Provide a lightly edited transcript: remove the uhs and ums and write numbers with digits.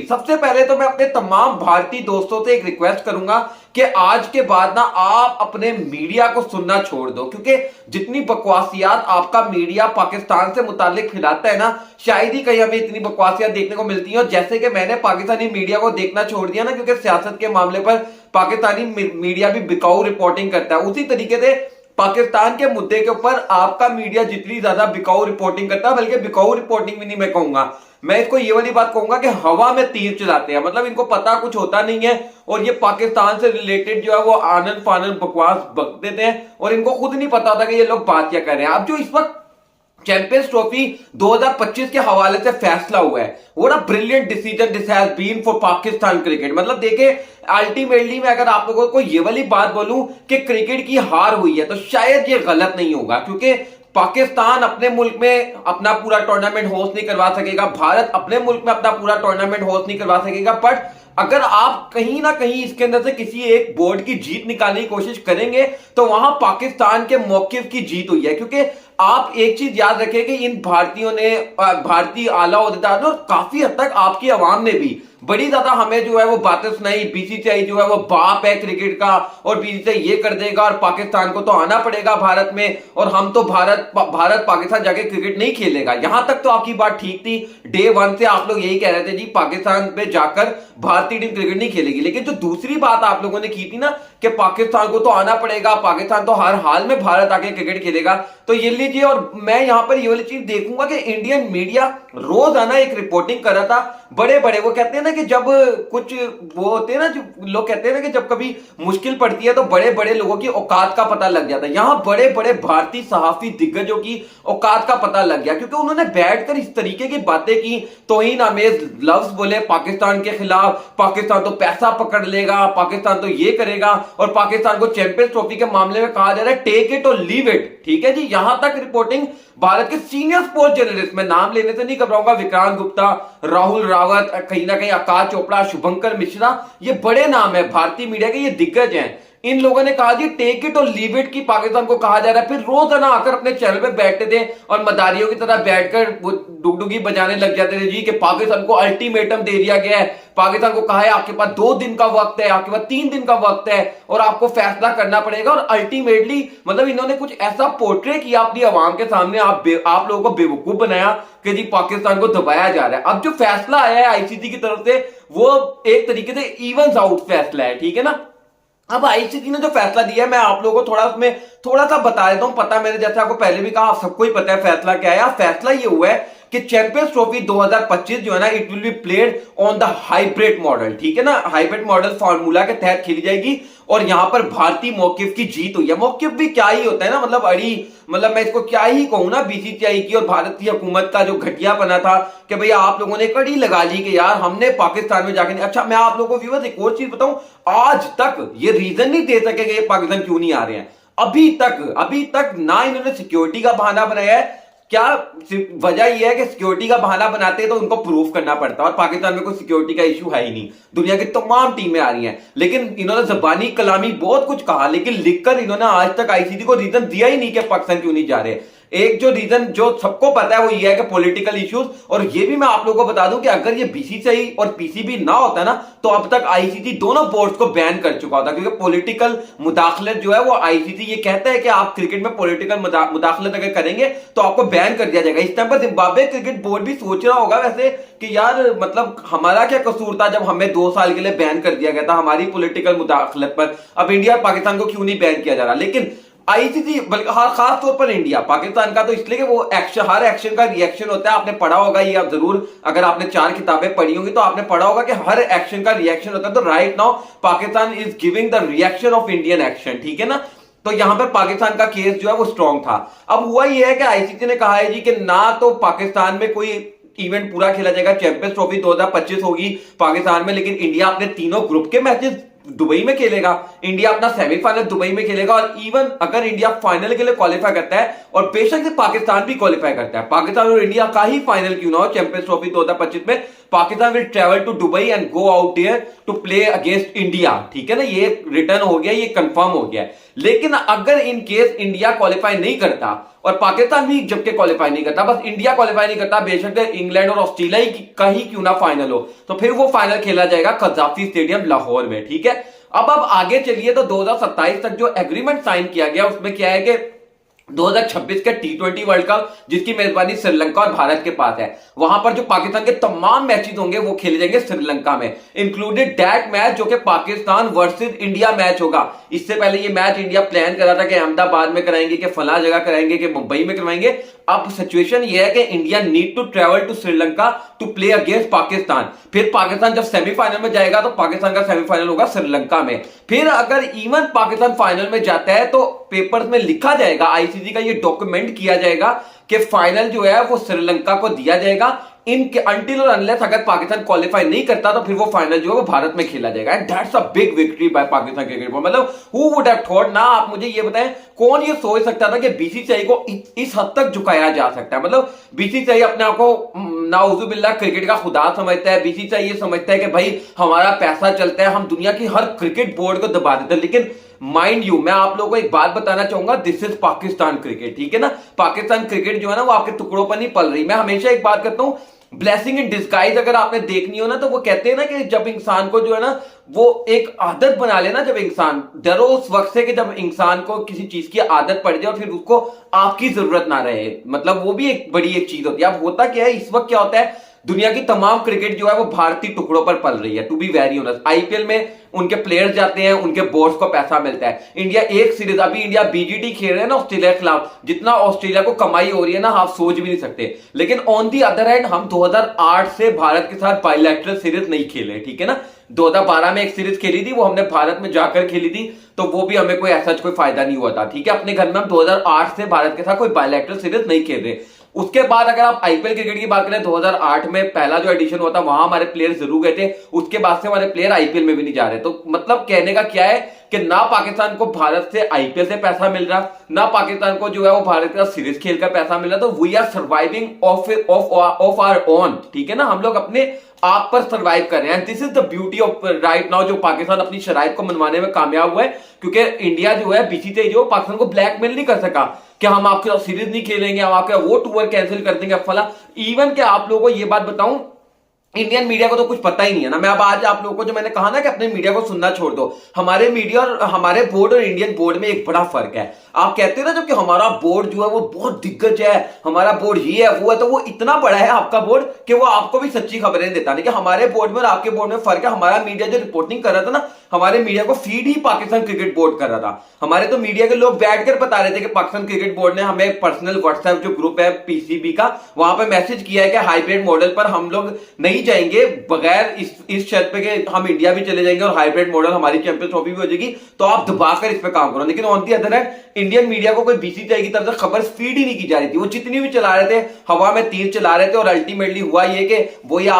सबसे पहले तो मैं अपने तमाम भारतीय दोस्तों से एक रिक्वेस्ट करूंगा कि आज के बाद ना आप अपने मीडिया को सुनना छोड़ दो, क्योंकि जितनी बकवासियात आपका मीडिया पाकिस्तान से मुतालिक फैलाता है ना, शायद ही कहीं हमें इतनी बकवासियात देखने को मिलती हैं। और जैसे कि मैंने पाकिस्तानी मीडिया को देखना छोड़ दिया ना, क्योंकि सियासत के मामले पर पाकिस्तानी मीडिया भी बिकाऊ रिपोर्टिंग करता है, उसी तरीके से पाकिस्तान के मुद्दे के ऊपर आपका मीडिया जितनी ज्यादा बिकाऊ रिपोर्टिंग करता है, बल्कि बिकाऊ रिपोर्टिंग भी नहीं मैं कहूंगा, मैं इसको ये वाली बात कहूंगा कि हवा में तीर चलाते हैं। मतलब इनको पता कुछ होता नहीं है और ये पाकिस्तान से रिलेटेड जो है वो आनन फानन बकवास बक देते हैं और इनको खुद नहीं पता होता कि ये लोग बात क्या कर रहे हैं। अब जो इस वक्त चैंपियंस ट्रॉफी 2025 के हवाले से फैसला हुआ है, what a brilliant decision this has been for Pakistan cricket. मतलब देखे अल्टीमेटली मैं अगर आप लोगों को ये वाली बात बोलूं कि क्रिकेट की हार हुई है तो शायद ये गलत नहीं होगा, क्योंकि पाकिस्तान अपने मुल्क में अपना पूरा टूर्नामेंट होस्ट नहीं करवा सकेगा, भारत अपने मुल्क में अपना पूरा टूर्नामेंट होस्ट नहीं करवा सकेगा। बट अगर आप कहीं ना कहीं इसके अंदर से किसी एक बोर्ड की जीत निकालने की कोशिश करेंगे तो वहां पाकिस्तान के मौकिफ की जीत हुई है। क्योंकि आप एक चीज याद रखें कि इन भारतीयों ने, भारतीय आला ओहदेदार और काफी हद तक आपकी आवाम ने भी बड़ी ज्यादा हमें जो है वो बातें सुनाई, बीसीसीआई जो है वो बाप है क्रिकेट का और बीसीसीआई ये कर देगा और पाकिस्तान को तो आना पड़ेगा भारत में और हम तो भारत पाकिस्तान जाके क्रिकेट नहीं खेलेगा। यहां तक तो आपकी बात ठीक थी, डे वन से आप लोग यही कह रहे थे जी पाकिस्तान पे जाकर भारतीय टीम क्रिकेट नहीं खेलेगी। लेकिन जो दूसरी बात आप लोगों ने की थी ना कि पाकिस्तान को तो आना पड़ेगा, पाकिस्तान तो हर हाल में भारत आके क्रिकेट खेलेगा, तो ये लीजिए। और मैं यहां पर ये वाली चीज देखूंगा कि इंडियन मीडिया रोजाना एक रिपोर्टिंग कर रहा था, बड़े बड़े वो कहते हैं ना कि जब कुछ वो होते हैं ना, जो लोग कहते हैं ना कि जब कभी मुश्किल पड़ती है तो बड़े बड़े लोगों की औकात का पता लग जाता है। यहां बड़े बड़े भारतीय सहाफी दिग्गजों की औकात का पता लग गया, क्योंकि उन्होंने बैठकर इस तरीके की बातें की, तौहीन आमेज लफ्ज बोले पाकिस्तान के खिलाफ, पाकिस्तान तो पैसा पकड़ लेगा, पाकिस्तान तो ये करेगा और पाकिस्तान को चैंपियंस ट्रॉफी के मामले में कहा जा रहा है टेक इट और लीव इट। ठीक है जी, यहां तक रिपोर्टिंग भारत के सीनियर स्पोर्ट्स जर्नलिस्ट, मैं नाम लेने से नहीं घबराऊंगा, विक्रांत गुप्ता, राहुल रावत, कहीं ना कहीं आकाश चोपड़ा, शुभंकर मिश्रा, ये बड़े नाम है भारतीय मीडिया के, ये दिग्गज हैं। इन लोगों ने कहा जी टेक इट और लीव इट की पाकिस्तान को कहा जा रहा है। फिर रोजाना आकर अपने चैनल पे बैठते थे और मदारियों की तरह बैठकर डुगडुगी बजाने लग जाते थे जी कि पाकिस्तान को अल्टीमेटम दे दिया गया है, पाकिस्तान को कहा है आपके पास 2 दिन का वक्त है, आपके पास 3 दिन का वक्त है और आपको फैसला करना पड़ेगा। और अल्टीमेटली मतलब इन्होंने कुछ ऐसा पोर्ट्रे किया अपनी आवाम के सामने, आप लोगों को बेवकूफ बनाया कि जी पाकिस्तान को दबाया जा रहा है। अब जो फैसला आया है आईसीसी की तरफ से वो एक तरीके से इवन्स आउट फैसला है, ठीक है ना। अब आईसीसी ने जो फैसला दिया है मैं आप लोगों को थोड़ा सा बता देता हूं। पता मैंने जैसे आपको पहले भी कहा, आप सबको ही पता है फैसला क्या है। फैसला ये हुआ है कि चैंपियंस ट्रॉफी 2025 जो है ना, it will be played on the hybrid model, ठीक है ना। हाइब्रिड मॉडल फार्मूला के तहत खेली जाएगी और यहां पर भारतीय मौकिफ की जीत हुई है। मौकिफ भी क्या ही होता है ना, मतलब मैं इसको क्या ही कहूं ना, बीसीसीआई की और भारत की हुकूमत का जो घटिया बना था कि भैया आप लोगों ने कड़ी लगा ली कि यार हमने पाकिस्तान में जाके नहीं। अच्छा मैं आप लोगों को व्यूअर्स एक और चीज बताऊं, आज तक ये रीजन नहीं दे सके कि ये पाकिस्तान क्यों नहीं आ रहे हैं। अभी तक ना इन्होंने सिक्योरिटी का बहाना बनाया है। क्या वजह यह है कि सिक्योरिटी का बहाना बनाते हैं तो उनको प्रूफ करना पड़ता है और पाकिस्तान में कोई सिक्योरिटी का इशू है ही नहीं, दुनिया की तमाम टीमें आ रही हैं। लेकिन इन्होंने जबानी कलामी बहुत कुछ कहा, लेकिन लिखकर इन्होंने आज तक आईसीसी को रीजन दिया ही नहीं कि पाकिस्तान क्यों नहीं जा रहे। एक जो रीजन जो सबको पता है वो ये है कि पॉलिटिकल इश्यूज। और ये भी मैं आप लोगों को बता दूं कि अगर ये बीसीसीआई और पीसीबी ना होता ना तो अब तक आईसीसी दोनों बोर्ड्स को बैन कर चुका होता, क्योंकि पॉलिटिकल मुदाखलत जो है वो आईसीसी ये कहता है कि आप क्रिकेट में पॉलिटिकल मुदाखलत अगर करेंगे तो आपको बैन कर दिया जाएगा। इस टाइम पर जिम्बाब्वे क्रिकेट बोर्ड भी सोच रहा होगा वैसे कि यार मतलब हमारा क्या कसूर था जब हमें 2 साल के लिए बैन कर दिया गया था हमारी पॉलिटिकल मुदाखलत पर, अब इंडिया और पाकिस्तान को क्यों नहीं बैन किया जा रहा। लेकिन आईसीसी बल्कि खास तौर पर इंडिया पाकिस्तान का तो इसलिए कि वो हर एक्शन का रिएक्शन होता है। आपने पढ़ा होगा ये, आप जरूर अगर आपने 4 किताबें पढ़ी होंगी तो आपने पढ़ा होगा कि हर एक्शन का रिएक्शन होता है। तो right now Pakistan is giving the reaction of Indian action, ठीक है ना। तो यहां पर पाकिस्तान का केस जो है वो स्ट्रांग था। अब हुआ ये है कि आईसीसी ने कहा है जी कि ना तो पाकिस्तान में कोई इवेंट पूरा खेला जाएगा, चैंपियंस ट्रॉफी 2025 होगी पाकिस्तान में, लेकिन इंडिया अपने तीनों ग्रुप के मैचेस दुबई में खेलेगा, इंडिया अपना सेमीफाइनल दुबई में खेलेगा। और इवन अगर इंडिया फाइनल के लिए क्वालिफाई करता है और बेशक से पाकिस्तान भी क्वालिफाई करता है, पाकिस्तान और इंडिया का ही फाइनल क्यों ना हो चैंपियंस ट्रॉफी 2025 में, Pakistan will travel to Dubai and go out here to play against India, ठीक है ना, ये रिटर्न हो गया, ये कंफर्म हो गया। लेकिन अगर इन केस इंडिया क्वालिफाई नहीं करता और पाकिस्तान भी जबकि क्वालिफाई नहीं करता, बस इंडिया क्वालिफाई नहीं करता, बेशक इंग्लैंड और ऑस्ट्रेलिया का ही क्यों ना फाइनल हो, तो फिर वो फाइनल खेला जाएगा कजाफी स्टेडियम लाहौर में, ठीक है। अब आगे चलिए, तो 2027 तक जो एग्रीमेंट साइन किया गया उसमें क्या है कि 2026 के T20 वर्ल्ड कप जिसकी मेजबानी श्रीलंका और भारत के पास है, वहां पर जो पाकिस्तान के तमाम मैचेस होंगे वो खेले जाएंगे श्रीलंका में, इंक्लूडेड दैट मैच जो कि पाकिस्तान वर्सेस इंडिया मैच होगा। इससे पहले ये मैच इंडिया प्लान कर रहा था कि अहमदाबाद में कराएंगे, कि फला जगह कराएंगे, कि मुंबई में करवाएंगे। अब सिचुएशन ये है कि India need to travel to Sri Lanka to play against Pakistan. फिर पाकिस्तान जब सेमीफाइनल में जाएगा तो पाकिस्तान का सेमीफाइनल होगा श्रीलंका में। फिर अगर इवन पाकिस्तान फाइनल में जाता है तो पेपर्स में लिखा जाएगा, आईसीसी का ये डॉक्यूमेंट किया जाएगा कि फाइनल जो है वो श्रीलंका को दिया जाएगा। इनके अनटिल और अनलेस अगर पाकिस्तान क्वालिफाई नहीं करता तो फिर वो फाइनल जो है वो भारत में खेला जाएगा। And that's a big victory by Pakistan cricket board. मतलब हु वुड हैव थॉट ना, आप मुझे ये बताएं कौन ये सोच सकता था कि बीसीसीआई को इस हद तक झुकाया जा सकता है। मतलब बीसीसीआई अपने आप को नाउजुबिल्लाह क्रिकेट का खुदा समझता है। बीसीसीआई ये समझता है कि भाई हमारा पैसा चलता है, हम दुनिया की हर क्रिकेट बोर्ड को दबा देते हैं। लेकिन माइंड यू, मैं आप लोगों को एक बात बताना चाहूंगा, दिस इज पाकिस्तान क्रिकेट, ठीक है ना। पाकिस्तान क्रिकेट जो है ना वो आपके टुकड़ों पर नहीं पल रही। मैं हमेशा एक बात करता हूं, ब्लेसिंग इन डिस्गाइज अगर आपने देखनी हो ना तो वो कहते हैं ना कि जब इंसान को जो है ना वो एक आदत बना लेना, जब इंसान डरो उस वक्त से कि जब इंसान को किसी चीज की आदत पड़ जाए और फिर उसको आपकी जरूरत ना रहे, मतलब वो भी एक बड़ी एक चीज होती है। अब होता क्या है, इस वक्त क्या होता है, दुनिया की तमाम क्रिकेट जो है वो भारतीय टुकड़ों पर पल रही है। To be very honest, IPL में उनके प्लेयर्स जाते हैं, उनके बोर्ड्स को पैसा मिलता है। इंडिया एक सीरीज, अभी इंडिया बीजीटी खेल रहे हैं ना ऑस्ट्रेलिया के खिलाफ, जितना ऑस्ट्रेलिया को कमाई हो रही है ना आप सोच भी नहीं सकते। लेकिन ऑन दी अदर हैंड हम 2008 से भारत के साथ बायलैटरल सीरीज नहीं खेले, ठीक है ना। 2012 में एक सीरीज खेली थी, वो हमने भारत में जाकर खेली थी, तो वो भी हमें कोई ऐसा कोई फायदा नहीं हुआ था, ठीक है। अपने घर में हम 2008 से भारत के साथ कोई बायलैटरल सीरीज नहीं खेल रहे। उसके बाद अगर आप आईपीएल क्रिकेट की बात करें, 2008 में पहला जो एडिशन हुआ था वहां हमारे प्लेयर जरूर गए थे, उसके बाद से हमारे प्लेयर आईपीएल में भी नहीं जा रहे। तो मतलब कहने का क्या है कि ना पाकिस्तान को भारत से आईपीएल से पैसा मिल रहा, ना पाकिस्तान को जो है वो भारत का सीरीज खेल कर पैसा मिल रहा। तो we are surviving off our own, ठीक है ना, हम लोग अपने आप पर सर्वाइव कर रहे हैं। This is the beauty of right now, जो पाकिस्तान अपनी शराइत को मनवाने में कामयाब हुआ है, क्योंकि इंडिया जो है बीसीसीआई जो पाकिस्तान को ब्लैकमेल नहीं कर सका कि हम आपके साथ सीरीज नहीं खेलेंगे, हम आपका वो टूर कैंसिल कर देंगे फला। इवन कि आप लोगों को ये बात बताऊं, इंडियन मीडिया को तो कुछ पता ही नहीं है ना। मैं अब आज आप लोगों को जो मैंने कहा ना कि अपने मीडिया को सुनना छोड़ दो, हमारे मीडिया और हमारे बोर्ड और इंडियन बोर्ड में एक बड़ा फर्क है। आप कहते हैं ना जबकि हमारा बोर्ड जो है वो बहुत दिग्गज है, हमारा बोर्ड ये है वो है, तो वो इतना बड़ा है आपका बोर्ड कि वो आपको भी सच्ची खबरें देता। लेकिन हमारे बोर्ड में और आपके बोर्ड में फर्क है। हमारा मीडिया जो रिपोर्टिंग कर रहा था ना, हमारे मीडिया को फीड ही पाकिस्तान क्रिकेट बोर्ड कर रहा था। हमारे तो मीडिया के लोग बैठकर बता रहे थे कि पाकिस्तान क्रिकेट बोर्ड ने हमें पर्सनल व्हाट्सएप जो ग्रुप है पीसीबी का, वहां पर मैसेज किया है कि हाइब्रिड मॉडल पर हम लोग नहीं जाएंगे बगैर इस शर्त पे कि हम इंडिया भी चले जाएंगे और हाइब्रिड मॉडल हमारी चैंपियंस ट्रॉफी भी हो जाएगी, तो आप दबाकर इस पे काम करो। लेकिन on the other hand Indian media को कोई बीसीसीआई की तरफ से खबर फीड ही नहीं की जा रही थी। वो जितनी भी चला रहे थे हवा में तीर चला रहे थे, और अल्टीमेटली हुआ ये कि वही आप